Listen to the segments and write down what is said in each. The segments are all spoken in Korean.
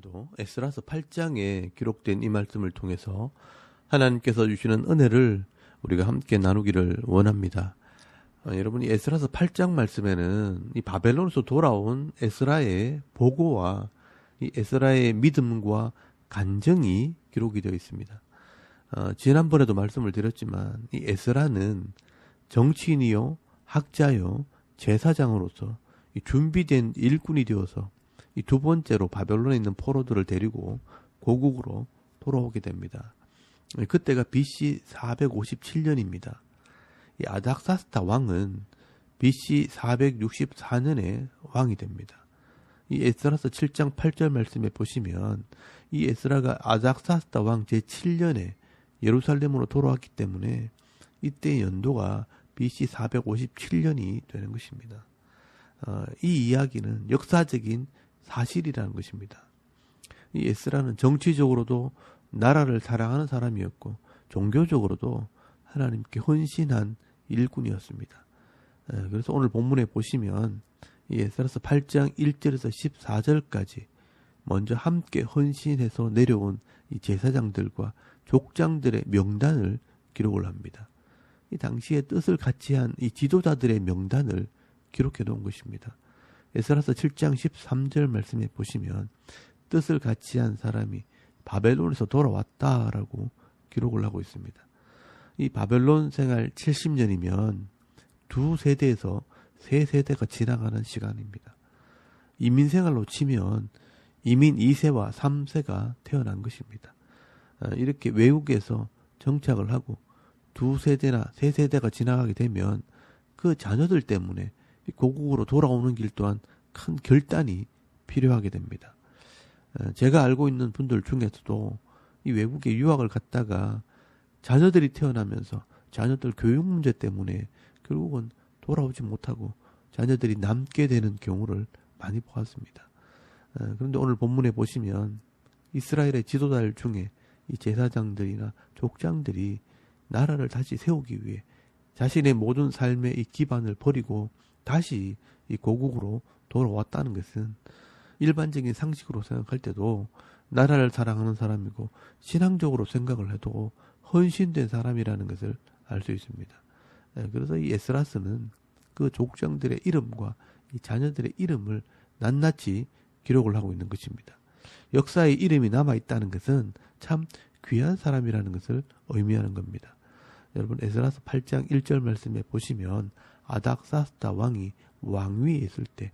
오늘도 에스라서 8장에 기록된 이 말씀을 통해서 하나님께서 주시는 은혜를 우리가 함께 나누기를 원합니다. 여러분이 에스라서 8장 말씀에는 이 바벨론에서 돌아온 에스라의 보고와 이 에스라의 믿음과 간증이 기록이 되어 있습니다. 지난번에도 말씀을 드렸지만 이 에스라는 정치인이요, 학자요, 제사장으로서 이 준비된 일꾼이 되어서 이 두 번째로 바벨론에 있는 포로들을 데리고 고국으로 돌아오게 됩니다. 그때가 BC 457년입니다. 이 아닥사스다 왕은 BC 464년에 왕이 됩니다. 이 에스라서 7장 8절 말씀에 보시면 이 에스라가 아닥사스다 왕 제7년에 예루살렘으로 돌아왔기 때문에 이때 연도가 BC 457년이 되는 것입니다. 이 이야기는 역사적인 사실이라는 것입니다. 이 에스라는 정치적으로도 나라를 사랑하는 사람이었고 종교적으로도 하나님께 헌신한 일꾼이었습니다. 그래서 오늘 본문에 보시면 이 에스라서 8장 1절에서 14절까지 먼저 함께 헌신해서 내려온 이 제사장들과 족장들의 명단을 기록을 합니다. 이 당시에 뜻을 같이 한 이 지도자들의 명단을 기록해 놓은 것입니다. 에스라서 7장 13절 말씀에 보시면 뜻을 같이 한 사람이 바벨론에서 돌아왔다라고 기록을 하고 있습니다. 이 바벨론 생활 70년이면 두 세대에서 세 세대가 지나가는 시간입니다. 이민 생활로 치면 이민 2세와 3세가 태어난 것입니다. 이렇게 외국에서 정착을 하고 두 세대나 세 세대가 지나가게 되면 그 자녀들 때문에 고국으로 돌아오는 길 또한 큰 결단이 필요하게 됩니다. 제가 알고 있는 분들 중에서도 이 외국에 유학을 갔다가 자녀들이 태어나면서 자녀들 교육 문제 때문에 결국은 돌아오지 못하고 자녀들이 남게 되는 경우를 많이 보았습니다. 그런데 오늘 본문에 보시면 이스라엘의 지도자들 중에 이 제사장들이나 족장들이 나라를 다시 세우기 위해 자신의 모든 삶의 이 기반을 버리고 다시 이 고국으로 돌아왔다는 것은 일반적인 상식으로 생각할 때도 나라를 사랑하는 사람이고 신앙적으로 생각을 해도 헌신된 사람이라는 것을 알 수 있습니다. 그래서 이 에스라스는 그 족장들의 이름과 이 자녀들의 이름을 낱낱이 기록을 하고 있는 것입니다. 역사의 이름이 남아있다는 것은 참 귀한 사람이라는 것을 의미하는 겁니다. 여러분 에스라서 8장 1절 말씀에 보시면 아닥사스다 왕이 왕위에 있을 때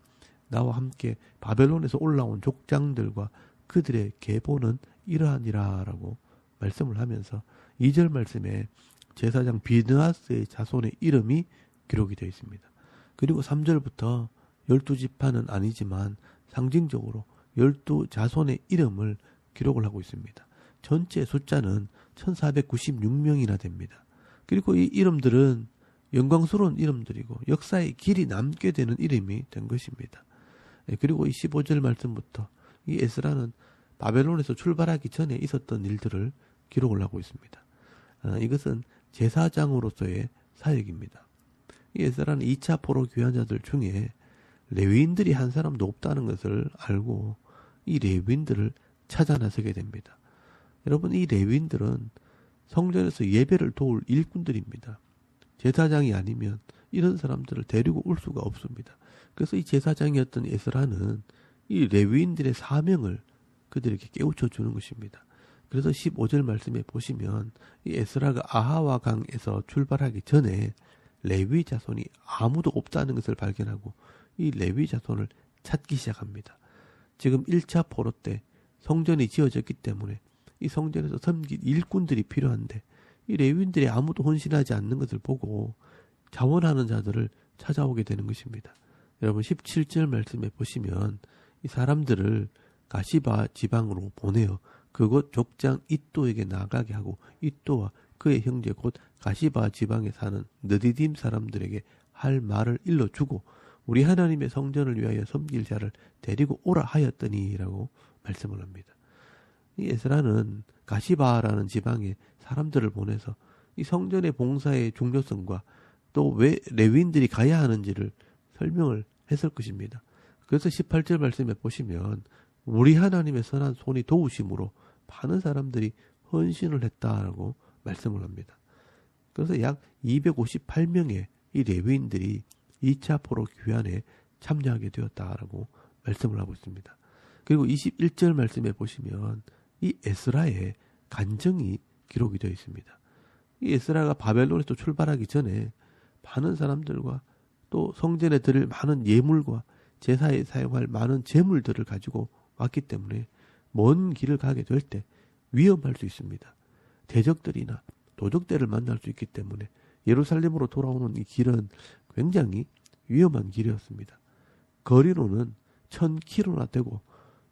나와 함께 바벨론에서 올라온 족장들과 그들의 계보는 이러하니라 라고 말씀을 하면서 2절 말씀에 제사장 비느하스의 자손의 이름이 기록이 되어 있습니다. 그리고 3절부터 12지파는 아니지만 상징적으로 12자손의 이름을 기록을 하고 있습니다. 전체 숫자는 1496명이나 됩니다. 그리고 이 이름들은 영광스러운 이름들이고 역사의 길이 남게 되는 이름이 된 것입니다. 그리고 이 15절 말씀부터 이 에스라는 바벨론에서 출발하기 전에 있었던 일들을 기록을 하고 있습니다. 이것은 제사장으로서의 사역입니다. 이 에스라는 2차 포로 귀환자들 중에 레위인들이 한 사람도 없다는 것을 알고 이 레위인들을 찾아 나서게 됩니다. 여러분 이 레위인들은 성전에서 예배를 도울 일꾼들입니다. 제사장이 아니면 이런 사람들을 데리고 올 수가 없습니다. 그래서 이 제사장이었던 에스라는 이 레위인들의 사명을 그들에게 깨우쳐 주는 것입니다. 그래서 15절 말씀에 보시면 이 에스라가 아하와 강에서 출발하기 전에 레위 자손이 아무도 없다는 것을 발견하고 이 레위 자손을 찾기 시작합니다. 지금 1차 포로 때 성전이 지어졌기 때문에 이 성전에서 섬길 일꾼들이 필요한데 이 레위인들이 아무도 헌신하지 않는 것을 보고 자원하는 자들을 찾아오게 되는 것입니다. 여러분 17절 말씀에 보시면 이 사람들을 가시바 지방으로 보내어 그곳 족장 이또에게 나가게 하고 이또와 그의 형제 곧 가시바 지방에 사는 느디딤 사람들에게 할 말을 일러주고 우리 하나님의 성전을 위하여 섬길 자를 데리고 오라 하였더니 라고 말씀을 합니다. 이 에스라는 가시바라는 지방에 사람들을 보내서 이 성전의 봉사의 중요성과 또 왜 레위인들이 가야 하는지를 설명을 했을 것입니다. 그래서 18절 말씀에 보시면 우리 하나님의 선한 손이 도우심으로 많은 사람들이 헌신을 했다라고 말씀을 합니다. 그래서 약 258명의 이 레위인들이 2차 포로 귀환에 참여하게 되었다라고 말씀을 하고 있습니다. 그리고 21절 말씀에 보시면 이 에스라의 간증이 기록이 되어 있습니다. 이 에스라가 바벨론에서 출발하기 전에 많은 사람들과 또 성전에 드릴 많은 예물과 제사에 사용할 많은 제물들을 가지고 왔기 때문에 먼 길을 가게 될 때 위험할 수 있습니다. 대적들이나 도적들을 만날 수 있기 때문에 예루살렘으로 돌아오는 이 길은 굉장히 위험한 길이었습니다. 거리로는 1000km나 되고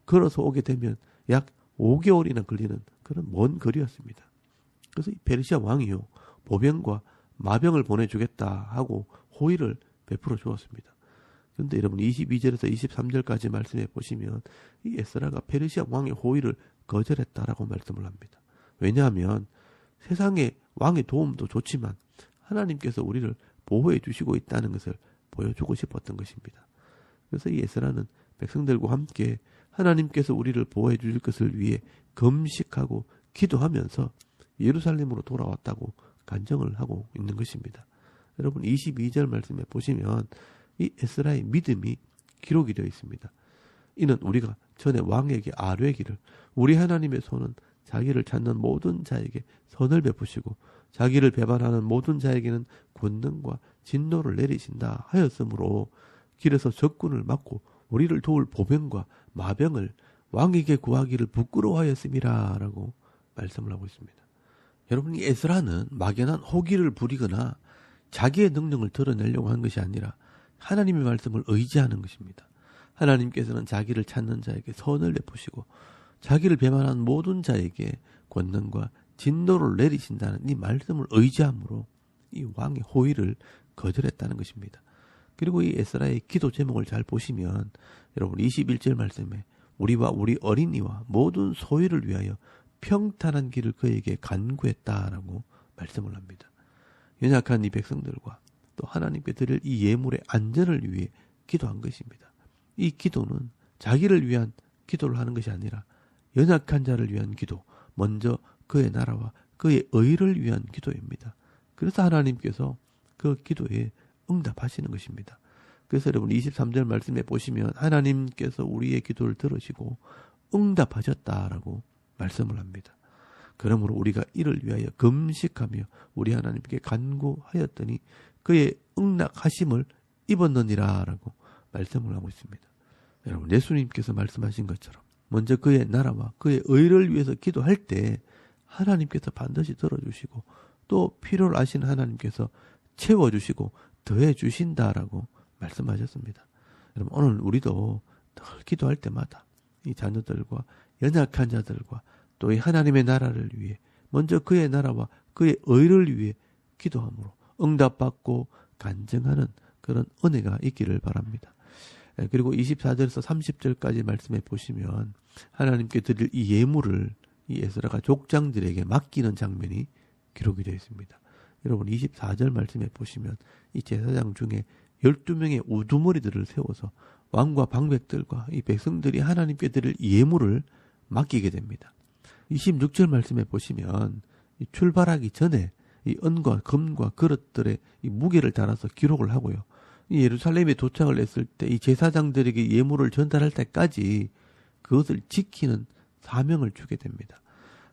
걸어서 오게 되면 약 5개월이나 걸리는 그런 먼 거리였습니다. 그래서 이 페르시아 왕이요 보병과 마병을 보내주겠다 하고 호의를 베풀어 주었습니다. 그런데 여러분 22절에서 23절까지 말씀해 보시면 이 에스라가 페르시아 왕의 호의를 거절했다라고 말씀을 합니다. 왜냐하면 세상의 왕의 도움도 좋지만 하나님께서 우리를 보호해 주시고 있다는 것을 보여주고 싶었던 것입니다. 그래서 이 에스라는 백성들과 함께 하나님께서 우리를 보호해 주실 것을 위해 금식하고 기도하면서 예루살렘으로 돌아왔다고 간증을 하고 있는 것입니다. 여러분 22절 말씀에 보시면 이 에스라의 믿음이 기록이 되어 있습니다. 이는 우리가 전에 왕에게 아뢰기를 우리 하나님의 손은 자기를 찾는 모든 자에게 선을 베푸시고 자기를 배반하는 모든 자에게는 권능과 진노를 내리신다 하였으므로 길에서 적군을 막고 우리를 도울 보병과 마병을 왕에게 구하기를 부끄러워하였음이라 라고 말씀을 하고 있습니다. 여러분 이 에스라는 막연한 호기를 부리거나 자기의 능력을 드러내려고 한 것이 아니라 하나님의 말씀을 의지하는 것입니다. 하나님께서는 자기를 찾는 자에게 선을 베푸시고 자기를 배반한 모든 자에게 권능과 진노를 내리신다는 이 말씀을 의지함으로 이 왕의 호의를 거절했다는 것입니다. 그리고 이 에스라의 기도 제목을 잘 보시면 여러분 21절 말씀에 우리와 우리 어린이와 모든 소유를 위하여 평탄한 길을 그에게 간구했다라고 말씀을 합니다. 연약한 이 백성들과 또 하나님께 드릴 이 예물의 안전을 위해 기도한 것입니다. 이 기도는 자기를 위한 기도를 하는 것이 아니라 연약한 자를 위한 기도, 먼저 그의 나라와 그의 의를 위한 기도입니다. 그래서 하나님께서 그 기도에 응답하시는 것입니다. 그래서 여러분 23절 말씀에 보시면 하나님께서 우리의 기도를 들으시고 응답하셨다라고 말씀을 합니다. 그러므로 우리가 이를 위하여 금식하며 우리 하나님께 간구하였더니 그의 응낙하심을 입었느니라 라고 말씀을 하고 있습니다. 여러분 예수님께서 말씀하신 것처럼 먼저 그의 나라와 그의 의를 위해서 기도할 때 하나님께서 반드시 들어주시고 또 필요를 아시는 하나님께서 채워주시고 더해주신다라고 말씀하셨습니다. 여러분 오늘 우리도 늘 기도할 때마다 이 자녀들과 연약한 자들과 또 이 하나님의 나라를 위해 먼저 그의 나라와 그의 의를 위해 기도함으로 응답받고 간증하는 그런 은혜가 있기를 바랍니다. 그리고 24절에서 30절까지 말씀해 보시면 하나님께 드릴 이 예물을 이 에스라가 족장들에게 맡기는 장면이 기록이 되어 있습니다. 여러분 24절 말씀해 보시면 이 제사장 중에 12명의 우두머리들을 세워서 왕과 방백들과 이 백성들이 하나님께 드릴 예물을 맡기게 됩니다. 26절 말씀에 보시면 이 출발하기 전에 이 은과 금과 그릇들의 이 무게를 달아서 기록을 하고요. 이 예루살렘에 도착을 했을 때 이 제사장들에게 예물을 전달할 때까지 그것을 지키는 사명을 주게 됩니다.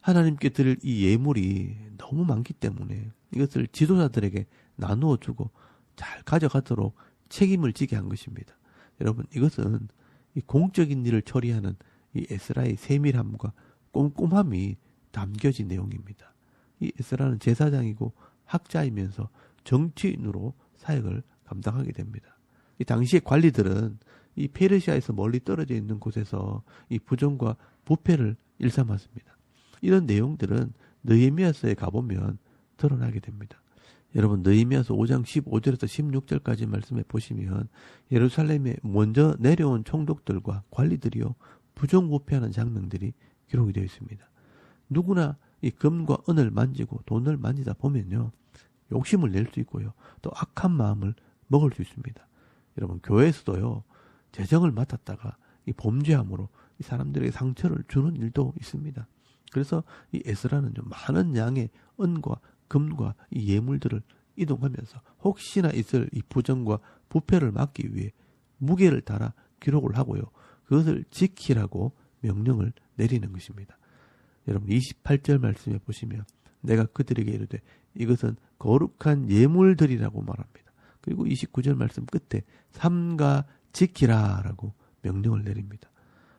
하나님께 드릴 이 예물이 너무 많기 때문에 이것을 지도자들에게 나누어 주고 잘 가져가도록 책임을 지게 한 것입니다. 여러분 이것은 이 공적인 일을 처리하는 이 에스라의 세밀함과 꼼꼼함이 담겨진 내용입니다. 이 에스라는 제사장이고 학자이면서 정치인으로 사역을 감당하게 됩니다. 이 당시의 관리들은 이 페르시아에서 멀리 떨어져 있는 곳에서 이 부정과 부패를 일삼았습니다. 이런 내용들은 느헤미야서에 가보면 드러나게 됩니다. 여러분 느헤미야서 5장 15절에서 16절까지 말씀해 보시면 예루살렘에 먼저 내려온 총독들과 관리들이요 부정부패하는 장면들이 기록이 되어 있습니다. 누구나 이 금과 은을 만지고 돈을 만지다 보면요 욕심을 낼 수 있고요 또 악한 마음을 먹을 수 있습니다. 여러분 교회에서도요 재정을 맡았다가 이 범죄함으로 이 사람들에게 상처를 주는 일도 있습니다. 그래서 이 에스라는 많은 양의 은과 금과 이 예물들을 이동하면서 혹시나 있을 이 부정과 부패를 막기 위해 무게를 달아 기록을 하고요. 그것을 지키라고 명령을 내리는 것입니다. 여러분 28절 말씀에 보시면 내가 그들에게 이르되 이것은 거룩한 예물들이라고 말합니다. 그리고 29절 말씀 끝에 삼가 지키라라고 명령을 내립니다.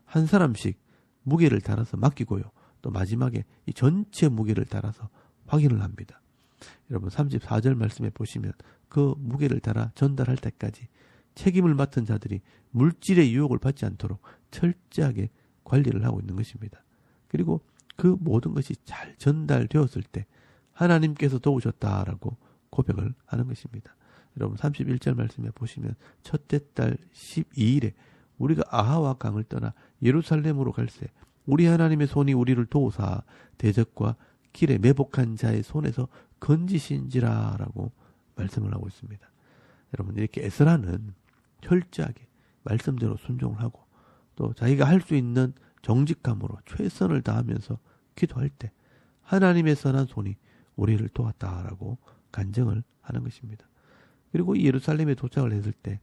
한 사람씩 무게를 달아서 맡기고요. 또 마지막에 이 전체 무게를 달아서 확인을 합니다. 여러분 34절 말씀에 보시면 그 무게를 달아 전달할 때까지 책임을 맡은 자들이 물질의 유혹을 받지 않도록 철저하게 관리를 하고 있는 것입니다. 그리고 그 모든 것이 잘 전달되었을 때 하나님께서 도우셨다라고 고백을 하는 것입니다. 여러분 31절 말씀에 보시면 첫째 달 12일에 우리가 아하와 강을 떠나 예루살렘으로 갈새 우리 하나님의 손이 우리를 도우사 대적과 길에 매복한 자의 손에서 건지신지라라고 말씀을 하고 있습니다. 여러분 이렇게 에스라는 철저하게 말씀대로 순종을 하고 또 자기가 할 수 있는 정직함으로 최선을 다하면서 기도할 때 하나님의 선한 손이 우리를 도왔다라고 간증을 하는 것입니다. 그리고 이 예루살렘에 도착을 했을 때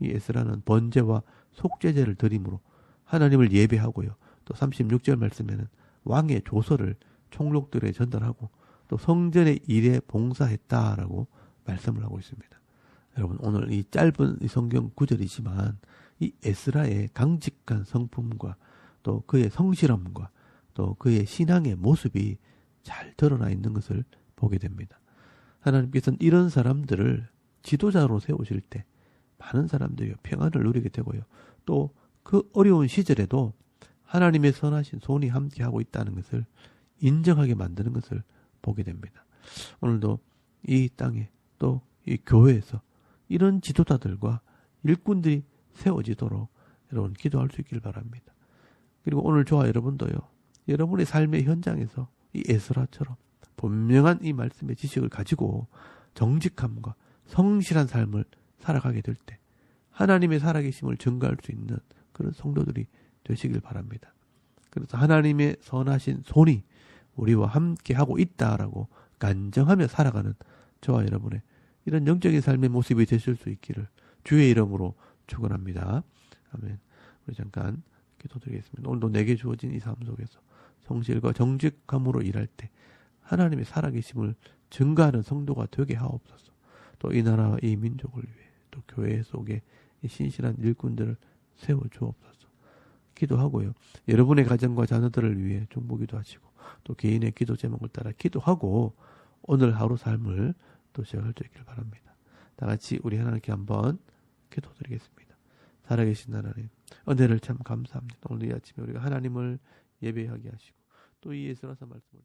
이 에스라는 번제와 속죄제를 드림으로 하나님을 예배하고요. 또 36절 말씀에는 왕의 조서를 총독들에 전달하고 또 성전의 일에 봉사했다라고 말씀을 하고 있습니다. 여러분 오늘 이 짧은 이 성경 구절이지만 이 에스라의 강직한 성품과 또 그의 성실함과 또 그의 신앙의 모습이 잘 드러나 있는 것을 보게 됩니다. 하나님께서는 이런 사람들을 지도자로 세우실 때 많은 사람들이 평안을 누리게 되고요. 또 그 어려운 시절에도 하나님의 선하신 손이 함께하고 있다는 것을 인정하게 만드는 것을 보게 됩니다. 오늘도 이 땅에 또 이 교회에서 이런 지도자들과 일꾼들이 세워지도록 여러분 기도할 수 있길 바랍니다. 그리고 오늘 저와 여러분도요. 여러분의 삶의 현장에서 이 에스라처럼 분명한 이 말씀의 지식을 가지고 정직함과 성실한 삶을 살아가게 될 때 하나님의 살아계심을 증거할 수 있는 그런 성도들이 되시길 바랍니다. 그래서 하나님의 선하신 손이 우리와 함께 하고 있다라고 간증하며 살아가는 저와 여러분의 이런 영적인 삶의 모습이 되실 수 있기를 주의 이름으로 축원합니다. 아멘. 우리 잠깐 기도드리겠습니다. 오늘도 내게 주어진 이 삶 속에서 성실과 정직함으로 일할 때 하나님의 살아계심을 증거하는 성도가 되게 하옵소서. 또 이 나라와 이 민족을 위해 또 교회 속에 이 신실한 일꾼들을 세워 주옵소서. 기도하고요. 여러분의 가정과 자녀들을 위해 중보기도 하시고 또 개인의 기도 제목을 따라 기도하고 오늘 하루 삶을 또 시작할 수 있길 바랍니다. 다 같이 우리 하나님께 한번 기도드리겠습니다. 살아계신 하나님, 은혜를 참 감사합니다. 오늘 이 아침에 우리가 하나님을 예배하게 하시고 또 이 예수라서 말씀을